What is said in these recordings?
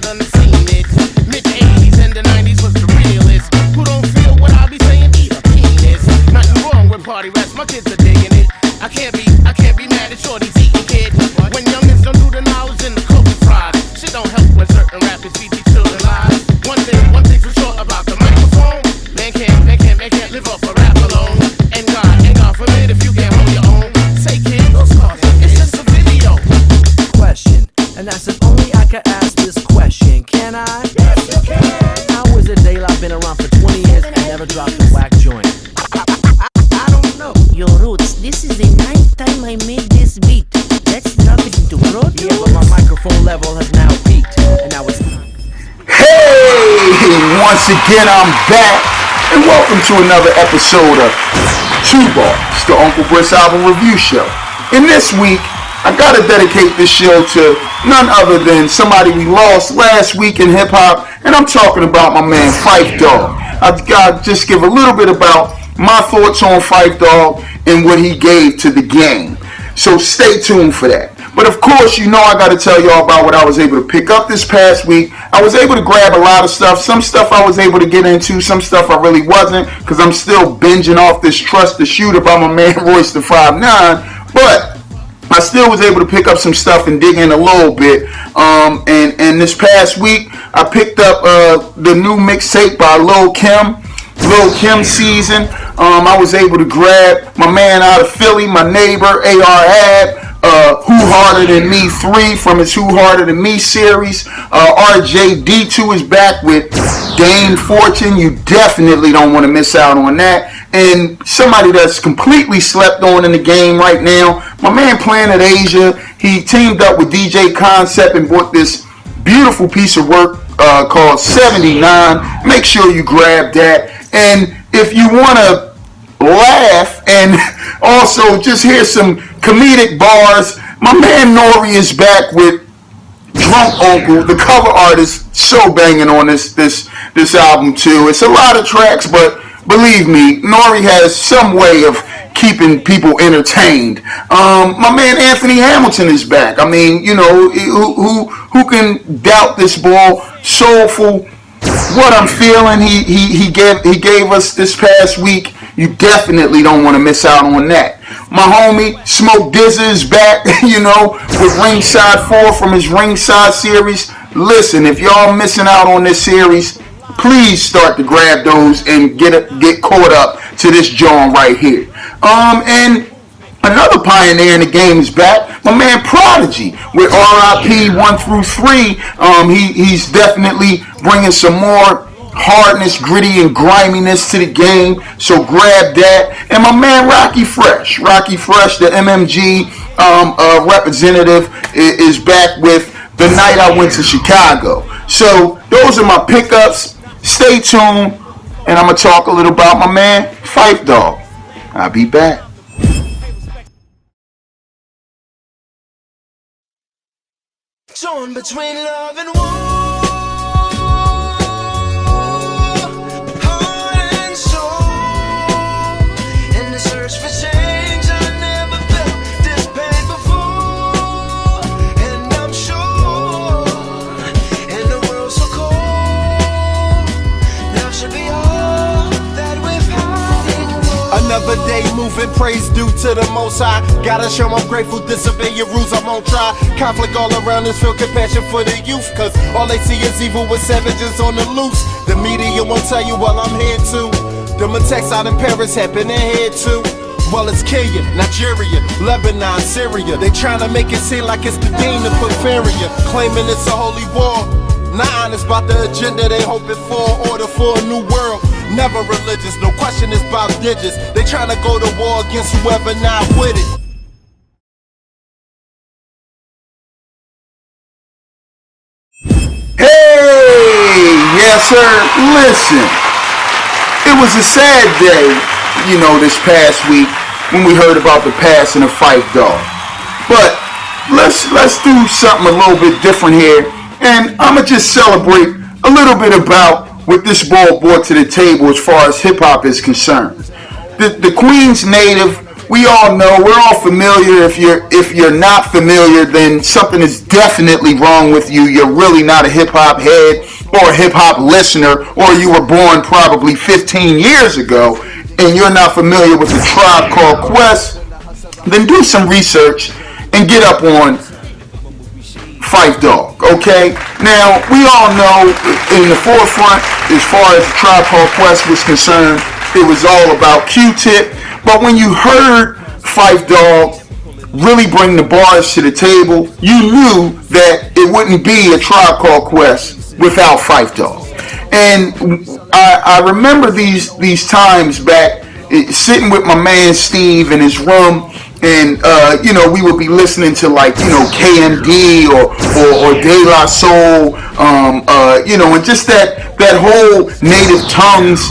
done seen it. Mid-80s and the 90s was the realest. Who don't feel what I be saying? Eat a penis. Nothing wrong with party rats, my kids are digging it. I can't be mad at shorties eating kid. When youngins don't do the knowledge and the cookie fries. Shit don't help when certain rappers feed these children lies. One thing for sure about the microphone. Man can't live off a rap alone. And God forbid if you can't hold your own. Say kid, those cars, it's just a video. Question, and that's if only I could ask this question. Can I? Yes, you can. How is it Dale? I've been around for 20 years and never dropped a whack joint. I don't know. Yo, Roots, this is the 9th time I made this beat. Let's drop it into Pro Tools. Yeah, but my microphone level has now peaked, and now it's... Hey, once again I'm back, and welcome to another episode of Two Bars, the Uncle Britt's album review show. And this week, I gotta dedicate this show to none other than somebody we lost last week in hip hop, and I'm talking about my man Phife Dawg. I've got to just give a little bit about my thoughts on Phife Dawg and what he gave to the game. So stay tuned for that. But of course, you know I got to tell y'all about what I was able to pick up this past week. I was able to grab a lot of stuff. Some stuff I was able to get into. Some stuff I really wasn't, because I'm still binging off this Trust the Shooter by my man Royce the 5'9". But I still was able to pick up some stuff and dig in a little bit. And this past week, I picked up the new mixtape by Lil' Kim Season. I was able to grab my man out of Philly, my neighbor, A.R. Ab. Who Harder Than Me 3 from his Who Harder Than Me series. RJD2 is back with Dame Fortune. You definitely don't want to miss out on that. And somebody that's completely slept on in the game right now, my man Planet Asia. He teamed up with DJ Concept and bought this beautiful piece of work called 79. Make sure you grab that. And if you want to laugh and also just hear some comedic bars, my man Nori is back with Drunk Uncle, the cover artist, so banging on this album too. It's a lot of tracks, but believe me, Nori has some way of keeping people entertained. My man Anthony Hamilton is back. I mean, you know, who can doubt this ball? Soulful. What I'm feeling, he gave us this past week. You definitely don't want to miss out on that. My homie Smoke Dizza is back, you know, with Ringside 4 from his Ringside series. Listen, if y'all missing out on this series, please start to grab those and get caught up to this joint right here. And another pioneer in the game is back, my man Prodigy with RIP 1 through 3. He's definitely bringing some more hardness, gritty, and griminess to the game. So grab that. And my man Rocky Fresh, the MMG representative, is back with The Night I Went to Chicago. So those are my pickups. Stay tuned, and I'm gonna talk a little about my man Phife Dawg. I'll be back. Torn between love and war, heart and soul, in the search for change. I never felt this pain before, and I'm sure, in the world so cold, love should be all that we've had. Another day moving, praise due to the Most High. Gotta show I'm grateful, disobey your rules, I won't try. Conflict all around us, feel compassion for the youth, cause all they see is evil with savages on the loose. The media won't tell you while I'm here too. Them attacks out in Paris happening here too. Well, it's Kenya, Nigeria, Lebanon, Syria. They tryna make it seem like it's the dean of Porphyria, claiming it's a holy war. Not honest about the agenda they hoping for, order for a new world. Never religious, no question it's about digits. They tryna go to war against whoever not with it. Hey, yes sir, listen. It was a sad day, you know, this past week when we heard about the passing of Phife Dawg. But let's do something a little bit different here, and I'ma just celebrate a little bit about what this ball brought to the table as far as hip hop is concerned. The Queens native we all know, we're all familiar. If you're not familiar, then something is definitely wrong with you. You're really not a hip hop head or a hip hop listener, or you were born probably 15 years ago and you're not familiar with the Tribe Called Quest. Then do some research and get up on Phife Dawg, okay? Now, we all know in the forefront, as far as the Tribe Called Quest was concerned, it was all about Q-Tip. But when you heard Phife Dawg really bring the bars to the table, you knew that it wouldn't be a Tribe Called Quest without Phife Dawg. And I remember these times back sitting with my man Steve in his room, and we would be listening to KMD or De La Soul, and just that whole Native Tongues,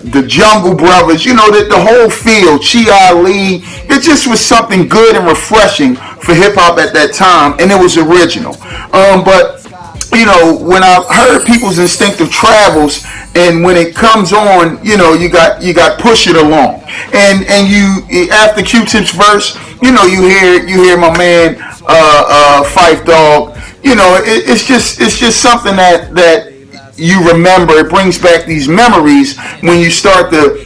the Jungle Brothers, the whole feel, Chi Ali. It just was something good and refreshing for hip hop at that time, and it was original. But when I heard People's Instinctive Travels, and when it comes on, you got Push It Along, and you after Q-Tip's verse, you hear my man Phife Dawg. It's just something that you remember. It brings back these memories when you start to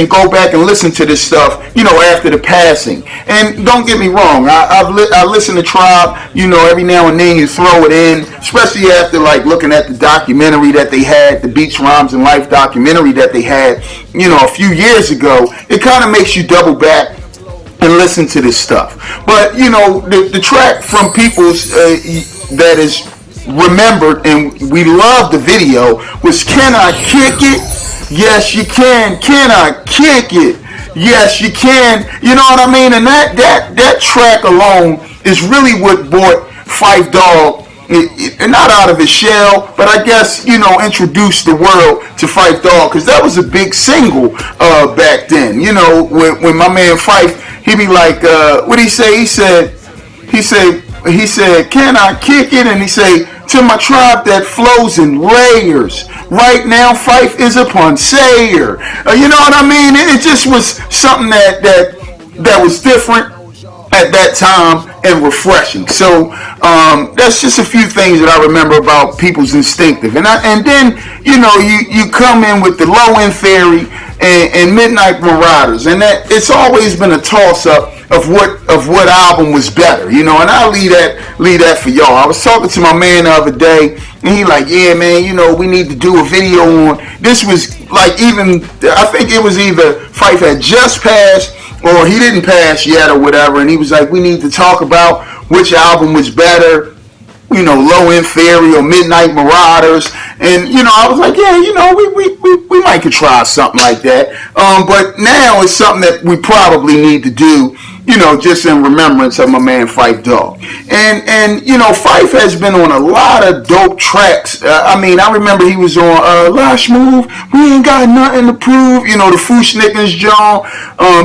go back and listen to this stuff, after the passing. And don't get me wrong, I listen to Tribe, every now and then you throw it in, especially after looking at the documentary that they had, the Beats, Rhymes, and Life documentary that they had, a few years ago. It kind of makes you double back and listen to this stuff. But, the track from People's that is remembered, and we love the video, was Can I Kick It? Yes, you can. Can I kick it? Yes, you can. You know what I mean? And that track alone is really what brought Phife Dawg, not out of his shell, but I guess, introduced the world to Phife Dawg, because that was a big single back then. When my man Phife, he be like, what did he say? He said, can I kick it? And he say, to my tribe that flows in layers. Right now, Phife is upon sayer. You know what I mean? It just was something that was different at that time and refreshing. So that's just a few things that I remember about People's Instinctive. And then you come in with the Low End Theory and Midnight Marauders, and that it's always been a toss up of what album was better, and I'll leave that for y'all. I was talking to my man the other day, and he like, yeah, man, we need to do a video on. This was I think it was either Phife had just passed or he didn't pass yet or whatever, and he was like, we need to talk about which album was better, Low End Theory or Midnight Marauders. And, I was like, yeah, we might could try something like that. But now it's something that we probably need to do, just in remembrance of my man Phife Dawg. And Phife has been on a lot of dope tracks. I remember he was on Lush Move, We Ain't Got Nothing to Prove, the Foosh Nickens John.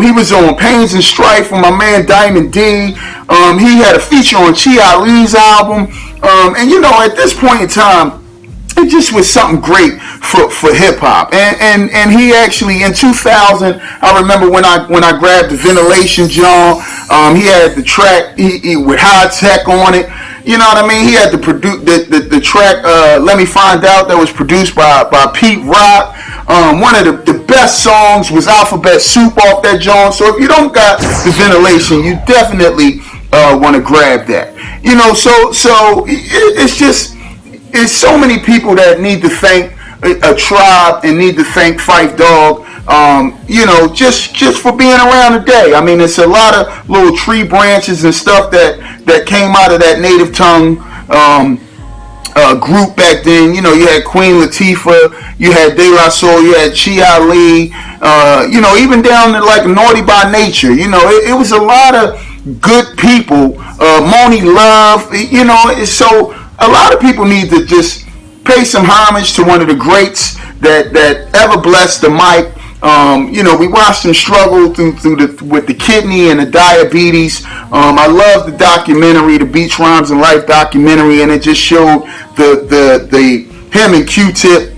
He was on Pains and Strife with my man Diamond D. He had a feature on Chi Ali's album. And at this point in time, it just was something great for hip hop. And he actually in 2000, I remember when I grabbed the Ventilation John, he had the track he with High Tech on it. You know what I mean? He had the track Let Me Find Out, that was produced by Pete Rock. One of the best songs was Alphabet Soup off that John. So if you don't got the Ventilation, you definitely want to grab that. So it's so many people that need to thank a Tribe and need to thank Phife Dawg, just for being around today. It's a lot of little tree branches and stuff that came out of that Native Tongue group back then. You had Queen Latifah, you had De La Soul, you had Chi Ali, even down to Naughty by Nature. It was a lot of good people. Moni Love, so a lot of people need to just pay some homage to one of the greats that ever blessed the mic. We watched him struggle with the kidney and the diabetes. I love the documentary, the Beats, Rhymes, and Life documentary, and it just showed the him and Q-Tip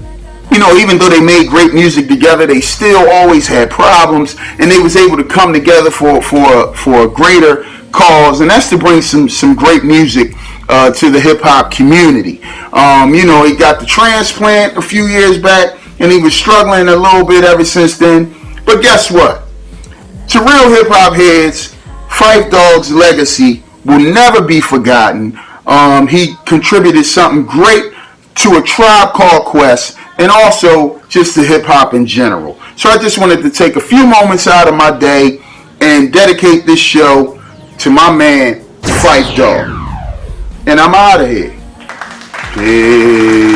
you know, even though they made great music together, they still always had problems, and they was able to come together for a greater cause, and that's to bring some great music to the hip hop community. You know, he got the transplant a few years back, and he was struggling a little bit ever since then. But guess what? To real hip hop heads, Phife Dawg's legacy will never be forgotten. He contributed something great to A Tribe Called Quest, and also just to hip hop in general. So I just wanted to take a few moments out of my day and dedicate this show to my man, Phife Dawg. And I'm out of here. Peace.